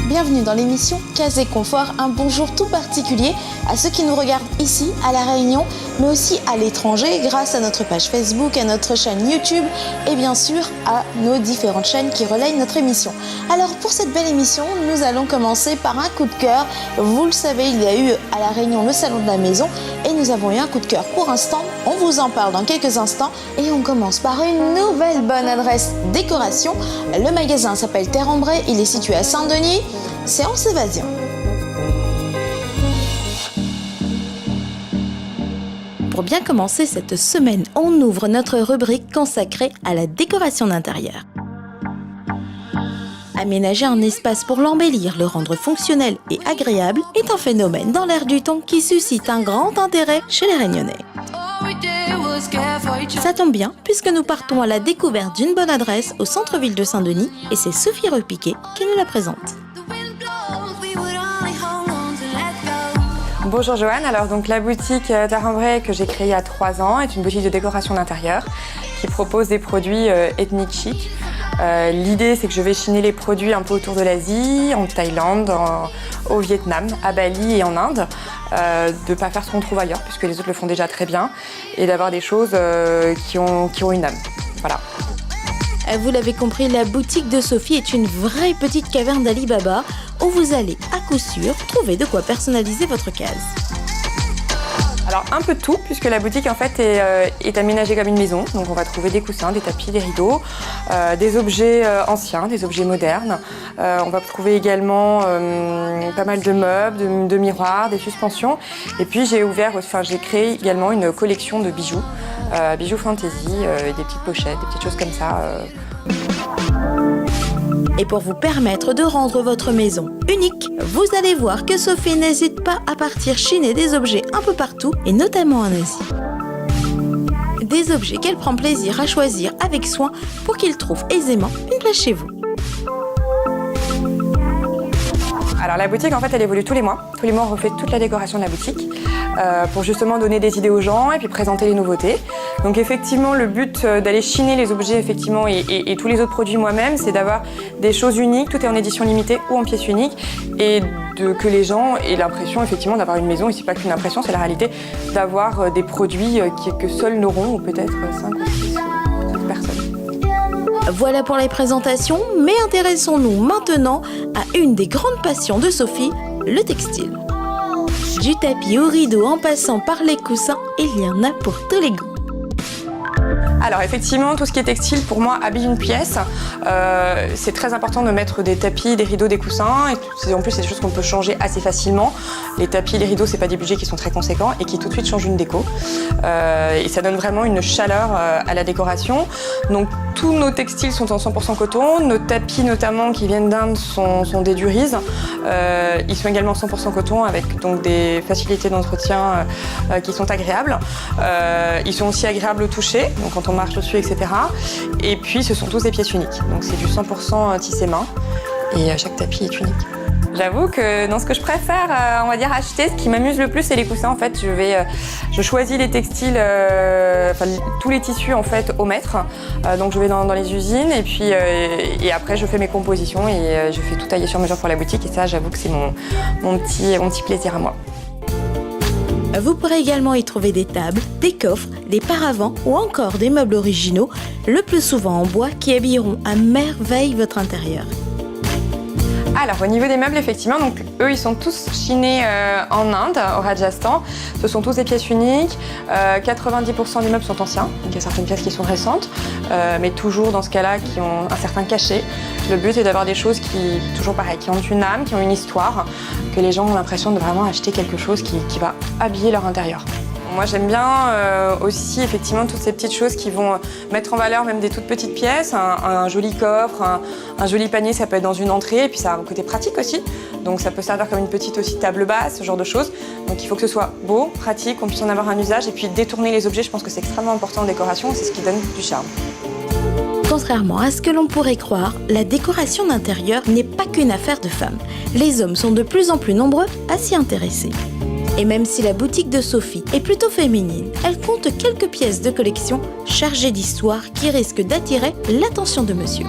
Bienvenue dans l'émission Case et Confort, un bonjour tout particulier à ceux qui nous regardent ici à La Réunion, mais aussi à l'étranger grâce à notre page Facebook, à notre chaîne YouTube et bien sûr à nos différentes chaînes qui relayent notre émission. Alors pour cette belle émission, nous allons commencer par un coup de cœur. Vous le savez, il y a eu à La Réunion le salon de la maison et nous avons eu un coup de cœur pour un stand. On vous en parle dans quelques instants et on commence par une nouvelle bonne adresse décoration. Le magasin s'appelle Terre Ambrée, il est situé à Saint-Denis. Séance évasion. Pour bien commencer cette semaine, on ouvre notre rubrique consacrée à la décoration d'intérieur. Aménager un espace pour l'embellir, le rendre fonctionnel et agréable est un phénomène dans l'air du temps qui suscite un grand intérêt chez les Réunionnais. Ça tombe bien puisque nous partons à la découverte d'une bonne adresse au centre-ville de Saint-Denis et c'est Sophie Repiquet qui nous la présente. Bonjour Joanne, alors donc la boutique Terre Ambrée que j'ai créée il y a 3 ans est une boutique de décoration d'intérieur qui propose des produits ethniques chics. L'idée c'est que je vais chiner les produits un peu autour de l'Asie, en Thaïlande, au Vietnam, à Bali et en Inde, de ne pas faire ce qu'on trouve ailleurs puisque les autres le font déjà très bien et d'avoir des choses qui ont une âme. Voilà. Vous l'avez compris, la boutique de Sophie est une vraie petite caverne d'Ali Baba où vous allez à coup sûr trouver de quoi personnaliser votre case. Alors un peu de tout puisque la boutique en fait est aménagée comme une maison, donc on va trouver des coussins, des tapis, des rideaux, des objets anciens, des objets modernes. On va trouver également pas mal de meubles, de miroirs, des suspensions. Et puis j'ai créé également une collection de bijoux, bijoux fantasy, des petites pochettes, des petites choses comme ça. Et pour vous permettre de rendre votre maison unique, vous allez voir que Sophie n'hésite pas à partir chiner des objets un peu partout, et notamment en Asie. Des objets qu'elle prend plaisir à choisir avec soin pour qu'ils trouvent aisément une place chez vous. Alors la boutique en fait elle évolue tous les mois. Tous les mois on refait toute la décoration de la boutique pour justement donner des idées aux gens et puis présenter les nouveautés. Donc effectivement le but d'aller chiner les objets effectivement et tous les autres produits moi-même, c'est d'avoir des choses uniques, tout est en édition limitée ou en pièces uniques et que les gens aient l'impression effectivement d'avoir une maison, et c'est pas qu'une impression, c'est la réalité, d'avoir des produits que seuls n'auront ou peut-être 5 ou 6 personnes. Voilà pour les présentations, mais intéressons-nous maintenant à une des grandes passions de Sophie, le textile. Du tapis au rideau en passant par les coussins, il y en a pour tous les goûts. Alors effectivement, tout ce qui est textile, pour moi, habille une pièce. C'est très important de mettre des tapis, des rideaux, des coussins. Et en plus, c'est des choses qu'on peut changer assez facilement. Les tapis, les rideaux, c'est pas des budgets qui sont très conséquents et qui tout de suite changent une déco. Et ça donne vraiment une chaleur à la décoration. Donc tous nos textiles sont en 100% coton. Nos tapis notamment qui viennent d'Inde sont des Durise. Ils sont également 100% coton avec donc des facilités d'entretien qui sont agréables. Ils sont aussi agréables au toucher, donc quand on marche dessus, etc. Et puis ce sont tous des pièces uniques. Donc c'est du 100% tissé main et chaque tapis est unique. J'avoue que dans ce que je préfère, on va dire acheter, ce qui m'amuse le plus, c'est les coussins. En fait, je choisis les textiles, tous les tissus en fait au mètre. Donc je vais dans les usines et puis et après je fais mes compositions et je fais tout tailler sur mesure pour la boutique. Et ça, j'avoue que c'est mon petit plaisir à moi. Vous pourrez également y trouver des tables, des coffres, des paravents ou encore des meubles originaux, le plus souvent en bois, qui habilleront à merveille votre intérieur. Alors au niveau des meubles, effectivement, donc eux ils sont tous chinés en Inde, au Rajasthan. Ce sont tous des pièces uniques. 90% des meubles sont anciens, donc il y a certaines pièces qui sont récentes, mais toujours dans ce cas-là qui ont un certain cachet. Le but est d'avoir des choses qui, toujours pareil, qui ont une âme, qui ont une histoire, que les gens ont l'impression de vraiment acheter quelque chose qui va habiller leur intérieur. Moi j'aime bien aussi effectivement toutes ces petites choses qui vont mettre en valeur même des toutes petites pièces, un joli coffre, un joli panier, ça peut être dans une entrée et puis ça a un côté pratique aussi. Donc ça peut servir comme une petite aussi table basse, ce genre de choses. Donc il faut que ce soit beau, pratique, qu'on puisse en avoir un usage et puis détourner les objets, je pense que c'est extrêmement important en décoration, c'est ce qui donne du charme. Contrairement à ce que l'on pourrait croire, la décoration d'intérieur n'est pas qu'une affaire de femmes. Les hommes sont de plus en plus nombreux à s'y intéresser. Et même si la boutique de Sophie est plutôt féminine, elle compte quelques pièces de collection chargées d'histoire qui risquent d'attirer l'attention de monsieur.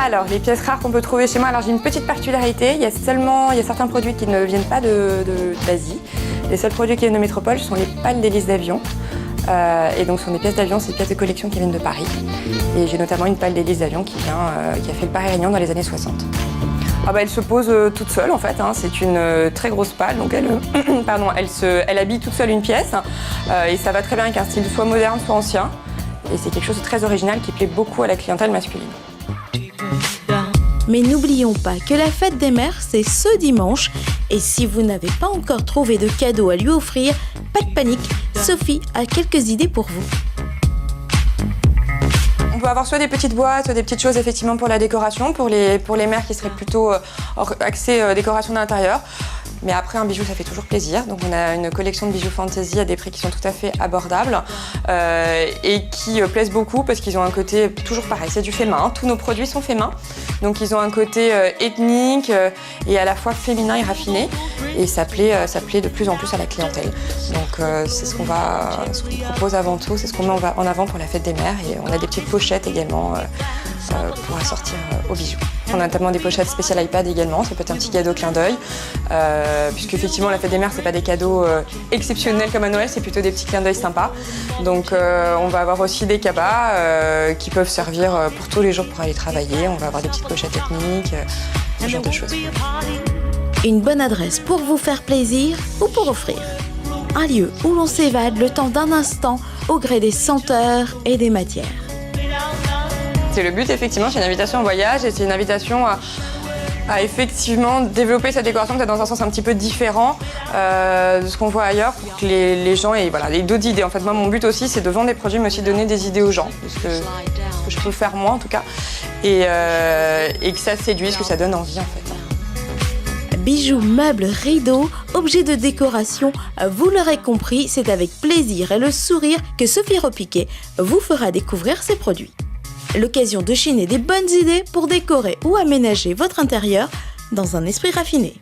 Alors, les pièces rares qu'on peut trouver chez moi, alors j'ai une petite particularité, il y a certains produits qui ne viennent pas d'Asie. Les seuls produits qui viennent de métropole sont les pales d'hélice d'avion. Et donc ce sont des pièces d'avion, c'est des pièces de collection qui viennent de Paris. Et j'ai notamment une pale d'hélice d'avion qui a fait le Paris-Réunion dans les années 60. Elle se pose toute seule en fait, c'est une très grosse pale, donc elle habille toute seule une pièce et ça va très bien avec un style soit moderne soit ancien. Et c'est quelque chose de très original qui plaît beaucoup à la clientèle masculine. Mais n'oublions pas que la fête des mères, c'est ce dimanche. Et si vous n'avez pas encore trouvé de cadeau à lui offrir, pas de panique, Sophie a quelques idées pour vous. On peut avoir soit des petites boîtes, soit des petites choses effectivement pour la décoration, pour les mères qui seraient plutôt axées décoration d'intérieur. Mais après, un bijou, ça fait toujours plaisir. Donc on a une collection de bijoux fantasy à des prix qui sont tout à fait abordables et qui plaisent beaucoup parce qu'ils ont un côté toujours pareil, c'est du fait main. Tous nos produits sont faits main. Donc ils ont un côté ethnique et à la fois féminin et raffiné. Et ça plaît de plus en plus à la clientèle. Donc c'est ce qu'on propose avant tout, c'est ce qu'on met en avant pour la fête des mères. Et on a des petites pochettes également pour assortir aux bijoux. On a notamment des pochettes spéciales iPad également, ça peut être un petit cadeau clin d'œil. Puisque effectivement la fête des mères, c'est pas des cadeaux exceptionnels comme à Noël, c'est plutôt des petits clins d'œil sympas. Donc on va avoir aussi des cabas qui peuvent servir pour tous les jours pour aller travailler. On va avoir des petites pochettes ethniques, ce genre de choses. Une bonne adresse pour vous faire plaisir ou pour offrir. Un lieu où l'on s'évade le temps d'un instant au gré des senteurs et des matières. C'est le but effectivement, c'est une invitation au voyage et c'est une invitation à effectivement développer cette décoration peut-être dans un sens un petit peu différent de ce qu'on voit ailleurs pour que les gens aient d'autres idées. En fait, moi, mon but aussi, c'est de vendre des produits, mais aussi donner des idées aux gens, ce que je peux faire moi en tout cas, et que ça séduise, que ça donne envie en fait. Bijoux, meubles, rideaux, objets de décoration, vous l'aurez compris, c'est avec plaisir et le sourire que Sophie Repiquet vous fera découvrir ses produits. L'occasion de chiner des bonnes idées pour décorer ou aménager votre intérieur dans un esprit raffiné.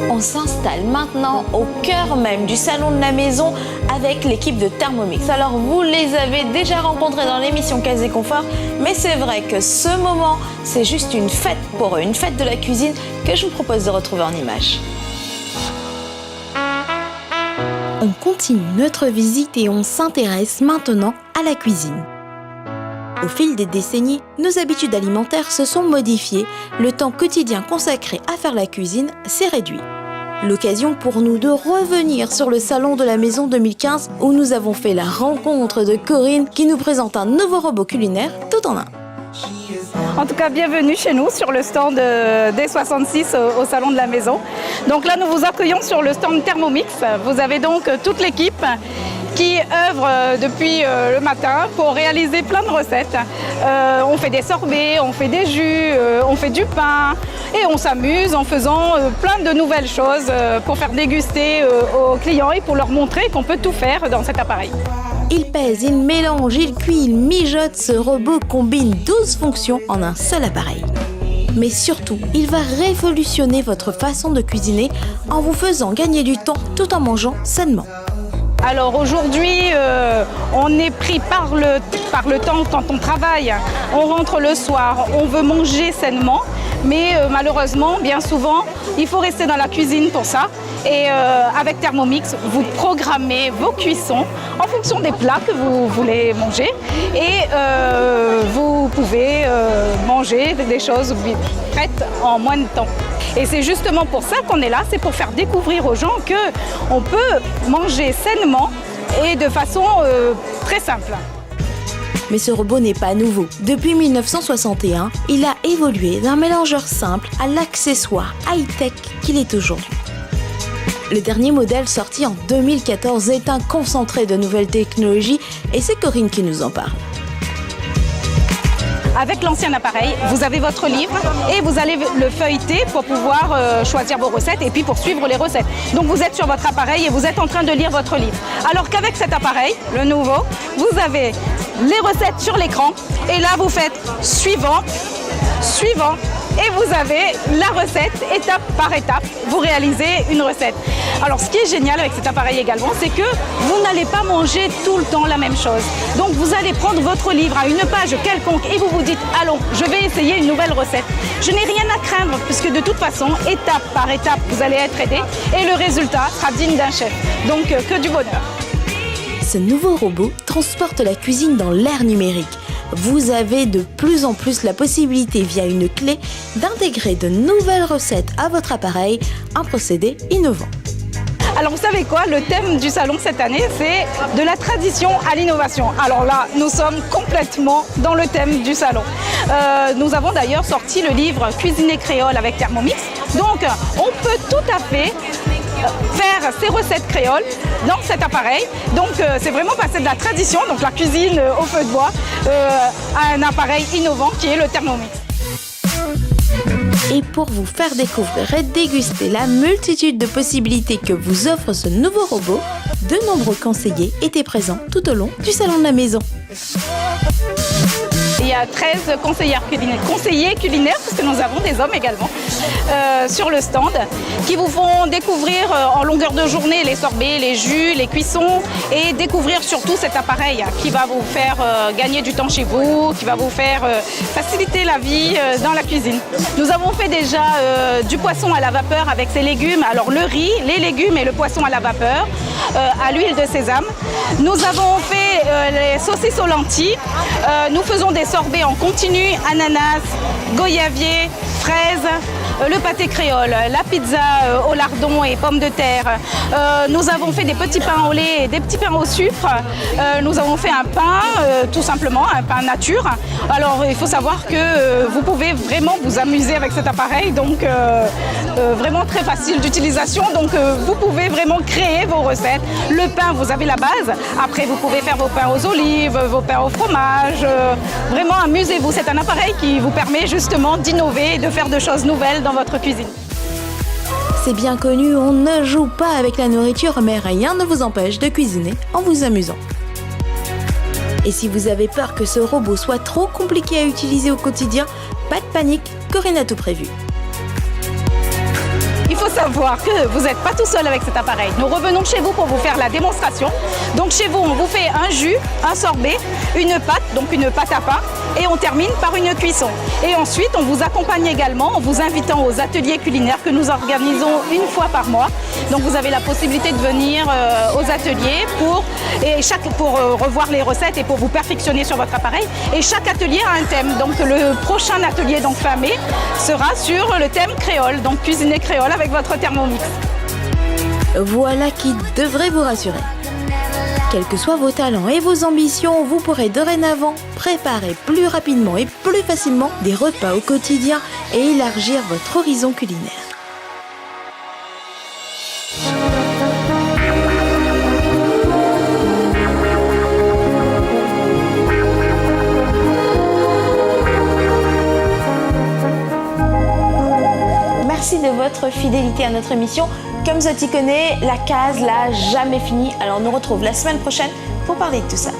On s'installe maintenant au cœur même du salon de la maison avec l'équipe de Thermomix. Alors vous les avez déjà rencontrés dans l'émission Casé Confort, mais c'est vrai que ce moment, c'est juste une fête pour eux, une fête de la cuisine que je vous propose de retrouver en images. On continue notre visite et on s'intéresse maintenant à la cuisine. Au fil des décennies, nos habitudes alimentaires se sont modifiées. Le temps quotidien consacré à faire la cuisine s'est réduit. L'occasion pour nous de revenir sur le salon de la maison 2015 où nous avons fait la rencontre de Corinne qui nous présente un nouveau robot culinaire tout en un. En tout cas, bienvenue chez nous sur le stand D66 au salon de la maison. Donc là, nous vous accueillons sur le stand Thermomix. Vous avez donc toute l'équipe qui œuvre depuis le matin pour réaliser plein de recettes. On fait des sorbets, on fait des jus, on fait du pain et on s'amuse en faisant plein de nouvelles choses pour faire déguster aux clients et pour leur montrer qu'on peut tout faire dans cet appareil. Il pèse, il mélange, il cuit, il mijote, ce robot combine 12 fonctions en un seul appareil. Mais surtout, il va révolutionner votre façon de cuisiner en vous faisant gagner du temps tout en mangeant sainement. Alors aujourd'hui, on est pris par le temps quand on travaille. On rentre le soir, on veut manger sainement, mais malheureusement, bien souvent, il faut rester dans la cuisine pour ça. Et avec Thermomix, vous programmez vos cuissons en fonction des plats que vous voulez manger et vous pouvez manger des choses prêtes en moins de temps. Et c'est justement pour ça qu'on est là, c'est pour faire découvrir aux gens qu'on peut manger sainement et de façon très simple. Mais ce robot n'est pas nouveau. Depuis 1961, il a évolué d'un mélangeur simple à l'accessoire high-tech qu'il est aujourd'hui. Le dernier modèle sorti en 2014 est un concentré de nouvelles technologies et c'est Corinne qui nous en parle. Avec l'ancien appareil, vous avez votre livre et vous allez le feuilleter pour pouvoir choisir vos recettes et puis pour suivre les recettes. Donc vous êtes sur votre appareil et vous êtes en train de lire votre livre. Alors qu'avec cet appareil, le nouveau, vous avez les recettes sur l'écran et là vous faites suivant, suivant et vous avez la recette étape par étape. Vous réalisez une recette. Alors ce qui est génial avec cet appareil également, c'est que vous n'allez pas manger tout le temps la même chose. Donc vous allez prendre votre livre à une page quelconque et vous vous dites « Allons, je vais essayer une nouvelle recette ». Je n'ai rien à craindre puisque de toute façon, étape par étape, vous allez être aidé et le résultat sera digne d'un chef. Donc que du bonheur. Ce nouveau robot transporte la cuisine dans l'ère numérique. Vous avez de plus en plus la possibilité via une clé d'intégrer de nouvelles recettes à votre appareil, un procédé innovant. Alors vous savez quoi, le thème du salon cette année, c'est de la tradition à l'innovation. Alors là, nous sommes complètement dans le thème du salon. Nous avons d'ailleurs sorti le livre Cuisiner créole avec Thermomix. Donc on peut tout à fait faire ces recettes créoles dans cet appareil. Donc c'est vraiment passer de la tradition, donc la cuisine au feu de bois, à un appareil innovant qui est le Thermomix. Et pour vous faire découvrir et déguster la multitude de possibilités que vous offre ce nouveau robot, de nombreux conseillers étaient présents tout au long du salon de la maison. Il y a 13 conseillers culinaires, parce que nous avons des hommes également, sur le stand, qui vous font découvrir en longueur de journée les sorbets, les jus, les cuissons, et découvrir surtout cet appareil qui va vous faire gagner du temps chez vous, qui va vous faire faciliter la vie dans la cuisine. Nous avons fait déjà du poisson à la vapeur avec ses légumes, alors le riz, les légumes et le poisson à la vapeur, à l'huile de sésame. Nous avons fait les saucisses aux lentilles, nous faisons des sorbets en continu, ananas, goyavier, fraises, le pâté créole, la pizza au lardon et pommes de terre. Nous avons fait des petits pains au lait et des petits pains au sucre. Nous avons fait un pain, tout simplement, un pain nature. Alors il faut savoir que vous pouvez vraiment vous amuser avec cet appareil, donc vraiment très facile d'utilisation. Donc vous pouvez vraiment créer vos recettes. Le pain, vous avez la base. Après, vous pouvez faire vos pains aux olives, vos pains au fromage. Vraiment, amusez-vous. C'est un appareil qui vous permet justement d'innover et de faire de choses nouvelles dans votre cuisine. C'est bien connu, on ne joue pas avec la nourriture, mais rien ne vous empêche de cuisiner en vous amusant. Et si vous avez peur que ce robot soit trop compliqué à utiliser au quotidien, pas de panique, Corinne a tout prévu. Il faut savoir que vous n'êtes pas tout seul avec cet appareil. Nous revenons chez vous pour vous faire la démonstration. Donc chez vous, on vous fait un jus, un sorbet, une pâte, donc une pâte à pain, et on termine par une cuisson. Et ensuite, on vous accompagne également en vous invitant aux ateliers culinaires que nous organisons une fois par mois. Donc vous avez la possibilité de venir aux ateliers pour revoir les recettes et pour vous perfectionner sur votre appareil. Et chaque atelier a un thème. Donc le prochain atelier, donc fin mai, sera sur le thème créole, donc cuisiner créole avec votre Thermomix. Voilà qui devrait vous rassurer. Quels que soient vos talents et vos ambitions, vous pourrez dorénavant préparer plus rapidement et plus facilement des repas au quotidien et élargir votre horizon culinaire. Merci de votre fidélité à notre émission. Comme Zoti connaît, la case l'a jamais fini. Alors on nous retrouve la semaine prochaine pour parler de tout ça.